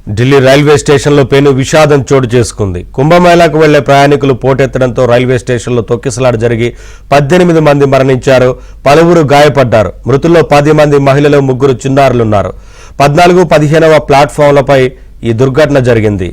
Delhi railway స్టేషన్లో పెను విషాదం చోటు చేసుకుంది. కుంభమేళాకు వెళ్లే ప్రయాణికులు పోటెత్తడంతో రైల్వే స్టేషన్లో తొక్కిసలాట జరిగి 18 మంది మరణించారు, పలువురు గాయపడ్డారు. మృతుల్లో 10 మంది మహిళలు, 3 చిన్నారులున్నారు. 14, 15వ ప్లాట్ఫామ్లపై ఈ దుర్ఘటన జరిగింది.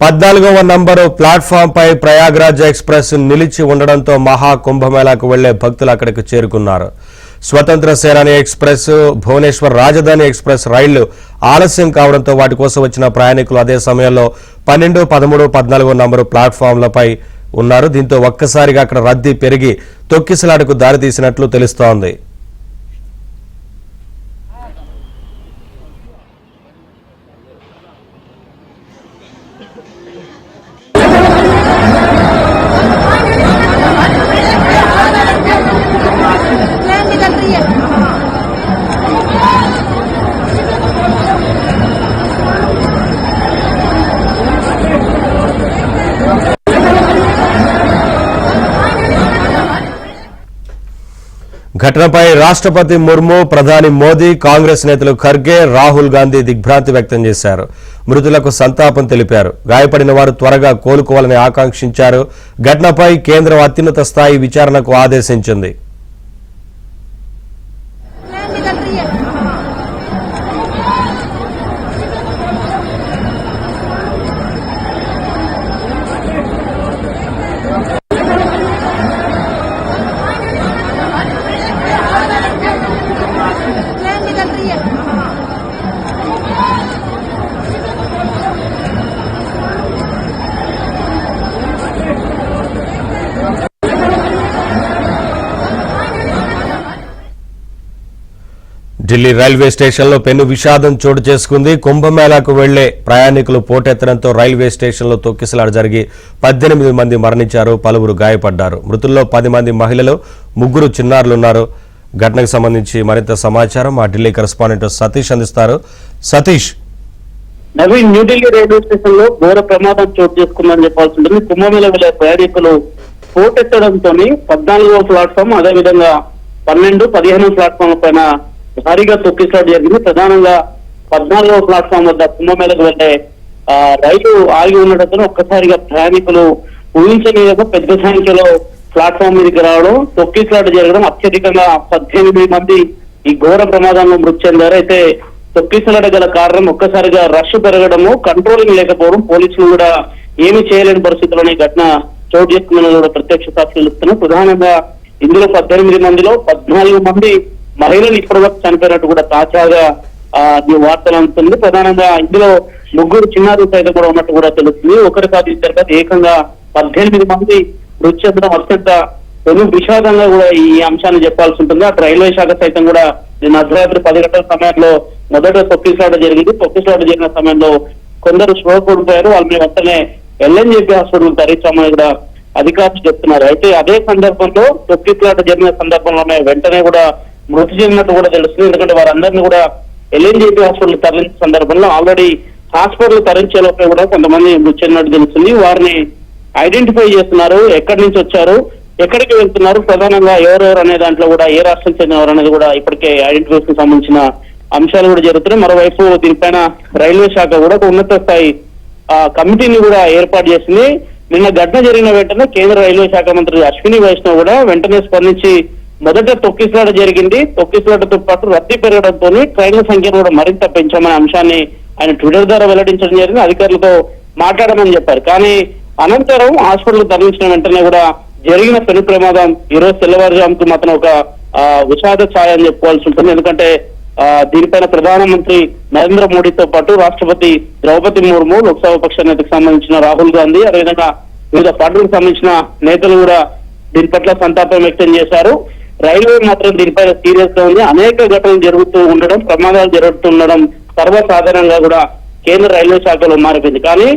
పద్నాలుగవ నంబరు ప్లాట్ఫామ్ పై ప్రయాగ్రాజ్ ఎక్స్ప్రెస్ నిలిచి ఉండడంతో మహా కుంభమేళాకు వెళ్లే భక్తులు అక్కడికి చేరుకున్నారు. స్వతంత్ర సేనాని ఎక్స్ప్రెస్, భువనేశ్వర్ రాజధాని ఎక్స్ప్రెస్ రైళ్లు ఆలస్యం కావడంతో వాటి కోసం వచ్చిన ప్రయాణికులు అదే సమయంలో 12, 13, 14 నంబరు ప్లాట్ఫామ్లపై ఉన్నారు. దీంతో ఒక్కసారిగా అక్కడ రద్దీ పెరిగి తొక్కిసలాటకు దారితీసినట్లు తెలుస్తోంది. ఘటనపై రాష్ట్రపతి ముర్ము, ప్రధాని మోదీ, కాంగ్రెస్ నేతలు ఖర్గే, రాహుల్ గాంధీ దిగ్భ్రాంతి వ్యక్తం చేశారు. మృతులకు సంతాపం తెలిపారు. గాయపడిన వారు త్వరగా కోలుకోవాలని ఆకాంక్షించారు. ఘటనపై కేంద్రం అత్యున్నత స్థాయి విచారణకు ఆదేశించింది. ఢిల్లీ రైల్వే స్టేషన్లో పెను విషాదం చోటు చేసుకుంది. కుంభమేళాకు వెళ్లే ప్రయాణికులు పోటెత్తడంతో రైల్వే స్టేషన్లో తొక్కిసలాట జరిగి 18 మంది మరణించారు, పలువురు గాయపడ్డారు. మృతుల్లో 10 మంది మహిళలు, 3 చిన్నారులున్నారు. ఘటనకు సంబంధించి మరింత సమాచారం మా ఢిల్లీ కరెస్పాండెంట్ సతీష్ అందిస్తారు. సతీష్, నవీన్, న్యూఢిల్లీ రైల్వే స్టేషన్ లో ఘోర ప్రమాదం చోటు చేసుకుందని చెప్పాల్సి ఉంటుంది. కుంభమేళ వెళ్లే ప్రయాణికులు పోటెత్తడంతో 14వ ప్లాట్ఫామ్, అదేవిధంగా 12, 15 ప్లాట్ఫామ్ పైన భారీగా తొక్కిసలాట జరిగింది. ప్రధానంగా 14వ ప్లాట్ఫామ్ వద్ద కుంభమేళకు వెళ్లే రైలు ఆగి ఉండడంతో ఒక్కసారిగా ప్రయాణికులు ఊహించని పెద్ద సంఖ్యలో ప్లాట్ఫామ్ మీదకి రావడం, తొక్కిసలాట జరగడం, అత్యధికంగా 18 మంది ఈ ఘోర ప్రమాదంలో మృతి చెందారు. అయితే తొక్కిసలాట గల కారణం ఒక్కసారిగా రష్ పెరగడము, కంట్రోలింగ్ లేకపోవడం, పోలీసులు కూడా ఏమీ చేయలేని పరిస్థితుల్లోనే ఘటన చోటు చేసుకుందని కూడా ప్రత్యక్ష సాక్షులు చెప్తున్నారు. ప్రధానంగా ఇందులో 18 మందిలో 14 మంది మహిళలు ఇప్పటివరకు చనిపోయినట్టు కూడా తాజాగా వార్తలు అందుతుంది. ప్రధానంగా ఇందులో 3 చిన్నారులు సైతం కూడా ఉన్నట్టు కూడా తెలుస్తుంది. ఒకరి కాదు ఇద్దరు కాదు, ఏకంగా 18 మంది మృతి చెందడం అత్యంత పెను విషాదంగా కూడా ఈ అంశాన్ని చెప్పాల్సి ఉంటుంది. అటు రైల్వే శాఖ సైతం కూడా నిన్న అర్ధరాత్రి 10 గంటల సమయంలో మొదట తొక్కిసలాట జరిగింది. తొక్కిసలాట జరిగిన సమయంలో కొందరు స్పృహ కోల్పోయారు. వాళ్ళని వెంటనే ఎల్ఎన్జేపీ హాస్పిటల్ తరలించామని కూడా అధికారులు చెప్తున్నారు. అయితే అదే సందర్భంలో తొక్కిసలాట జరిగిన సందర్భంలోనే వెంటనే కూడా మృతి చెందినట్టు కూడా తెలుస్తుంది. ఎందుకంటే వారందరినీ కూడా ఎల్ఎన్జేపీ హాస్పిటల్ తరలించిన సందర్భంలో ఆల్రెడీ హాస్పిటల్ తరలించే లోపే కూడా కొంతమంది మృతి చెందినట్టు తెలుస్తుంది. వారిని ఐడెంటిఫై చేస్తున్నారు, ఎక్కడి నుంచి వచ్చారు, ఎక్కడికి వెళ్తున్నారు, ప్రధానంగా ఎవరెవరు అనే దాంట్లో కూడా ఏ రాష్ట్రం చెందినవారు అనేది కూడా ఇప్పటికే ఐడెంటిఫికేషన్ సంబంధించిన అంశాలు కూడా జరుగుతున్నాయి. మరోవైపు దీనిపైన రైల్వే శాఖ కూడా ఒక ఉన్నత స్థాయి కమిటీని కూడా ఏర్పాటు చేసింది. నిన్న ఘటన జరిగిన వెంటనే కేంద్ర రైల్వే శాఖ మంత్రి అశ్విని వైష్ణవ్ కూడా వెంటనే స్పందించి మొదట తొక్కిసలాట జరిగింది, తొక్కిసలాటతో పాటు రద్దీ పెరగడంతో ట్రైన్ల సంఖ్యను కూడా మరింత పెంచామనే అంశాన్ని ఆయన ట్విట్టర్ ద్వారా వెల్లడించడం జరిగింది. అధికారులతో మాట్లాడమని చెప్పారు. కానీ అనంతరం హాస్పిటల్ తరలించిన వెంటనే కూడా జరిగిన పెను ప్రమాదం ఈరోజు తెల్లవారుజాముకు మాత్రం ఒక విషాద ఛాయ అని చెప్పుకోవాల్సి ఉంటుంది. ఎందుకంటే దీనిపైన ప్రధానమంత్రి నరేంద్ర మోడీతో పాటు రాష్ట్రపతి ద్రౌపది ముర్ము, లోక్సభ పక్ష నేతకు సంబంధించిన రాహుల్ గాంధీ, అదేవిధంగా వివిధ పార్టీలకు సంబంధించిన నేతలు కూడా దీని పట్ల సంతాపం వ్యక్తం చేశారు. రైల్వే మాత్రం దీనిపైన సీరియస్ గా ఉంది. అనేక ఘటనలు జరుగుతూ ఉండడం, ప్రమాదాలు జరుగుతుండడం సర్వసాధారణంగా కూడా కేంద్ర రైల్వే శాఖలో మారిపోయింది. కానీ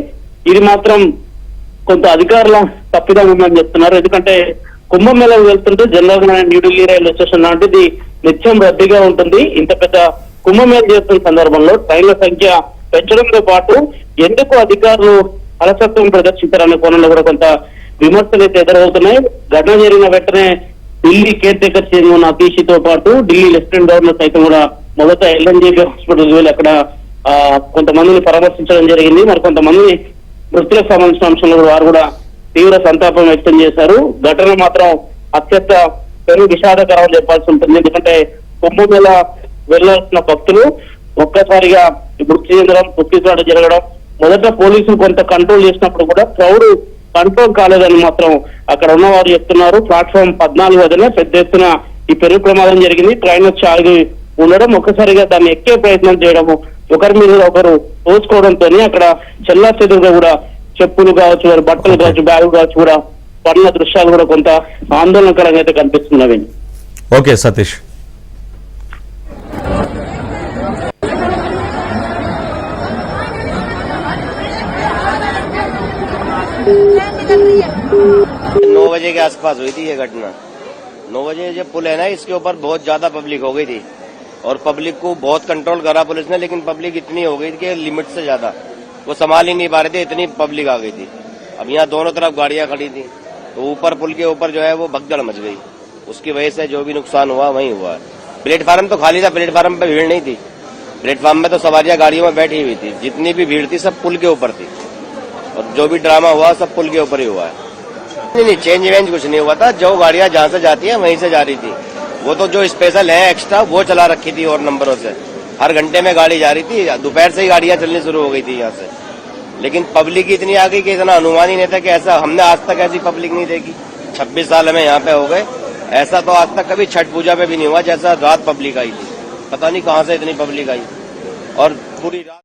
ఇది మాత్రం కొంత అధికారుల తప్పిదం ఉందని చెప్తున్నారు. ఎందుకంటే కుంభమేళకు వెళ్తుంటే జనరల్ గా న్యూఢిల్లీ రైల్వే స్టేషన్ లాంటిది నిత్యం రద్దీగా ఉంటుంది. ఇంత పెద్ద కుంభమేళ చేస్తున్న సందర్భంలో ట్రైన్ల సంఖ్య పెంచడంతో పాటు ఎందుకు అధికారులు అలసత్వం ప్రదర్శించారనే కోణంలో కూడా కొంత విమర్శలు అయితే ఎదురవుతున్నాయి. ఘటన జరిగిన వెంటనే ఢిల్లీ కేర్ టేకర్ చైర్మన్ అతీషితో పాటు ఢిల్లీ లెఫ్టినెంట్ గవర్నర్ సైతం కూడా మొదట ఎల్ఎన్జేపీ హాస్పిటల్ వెళ్ళి అక్కడ కొంతమందిని పరామర్శించడం జరిగింది. మరి కొంతమంది మృతులకు సంబంధించిన అంశంలో వారు కూడా తీవ్ర సంతాపం వ్యక్తం చేశారు. ఘటన మాత్రం అత్యంత పెను విషాదకరం అని చెప్పాల్సి ఉంటుంది. ఎందుకంటే కుంభమేళ వెళ్లాల్సిన భక్తులు ఒక్కసారిగా మృతి చెందడం, తొక్కిసలాట జరగడం, మొదట పోలీసులు కొంత కంట్రోల్ చేసినప్పుడు కూడా క్రౌడ్ కంట్రోల్ కాలేదని మాత్రం అక్కడ ఉన్నవారు చెప్తున్నారు. ప్లాట్ఫామ్ 14 వద్దనే పెద్ద ఎత్తున ఈ పెను ప్రమాదం జరిగింది. ట్రైన్ వచ్చి ఆగి ఉండడం, ఒక్కసారిగా దాన్ని ఎక్కే ప్రయత్నం చేయడము, ఒకరి మీద ఒకరు తోసుకోవడంతో అక్కడ చెల్లా చెదురుగా కూడా చెప్పులు కావచ్చు, వారి బట్టలు కావచ్చు, బ్యాగులు కావచ్చు కూడా పడిన దృశ్యాలు కూడా కొంత ఆందోళనకరంగా అయితే కనిపిస్తున్నవి. ఓకే సతీష్. नौ बजे के आसपास हुई थी ये घटना। 9 बजे जब पुल है ना, इसके ऊपर बहुत ज्यादा पब्लिक हो गई थी और पब्लिक को बहुत कंट्रोल करा पुलिस ने, लेकिन पब्लिक इतनी हो गई थी कि लिमिट से ज्यादा वो संभाल ही नहीं पा रहे थे, इतनी पब्लिक आ गई थी। अब यहाँ दोनों तरफ गाड़ियां खड़ी थी तो ऊपर पुल के ऊपर जो है वो भगदड़ मच गई। उसकी वजह से जो भी नुकसान हुआ वही हुआ है। प्लेटफार्म तो खाली था, प्लेटफार्म पे भीड़ नहीं थी। प्लेटफार्म में तो सवारियां गाड़ियों में बैठी हुई थी, जितनी भी भीड़ थी सब पुल के ऊपर थी और जो भी ड्रामा हुआ सब पुल के ऊपर ही हुआ है। नहीं, चेंज वेंज कुछ नहीं हुआ था। जो गाड़ियां जहां से जाती है वहीं से जा रही थी। वो तो जो स्पेशल है एक्स्ट्रा वो चला रखी थी और नंबरों से हर घंटे में गाड़ी जा रही थी। दोपहर से ही गाड़ियां चलनी शुरू हो गई थी यहाँ से, लेकिन पब्लिक इतनी आ गई कि इतना अनुमान ही नहीं था कि ऐसा हमने आज तक ऐसी पब्लिक नहीं देखी। 26 साल हमें यहाँ पे हो गए, ऐसा तो आज तक कभी छठ पूजा पे भी नहीं हुआ जैसा रात पब्लिक आई थी। पता नहीं कहाँ से इतनी पब्लिक आई और पूरी रात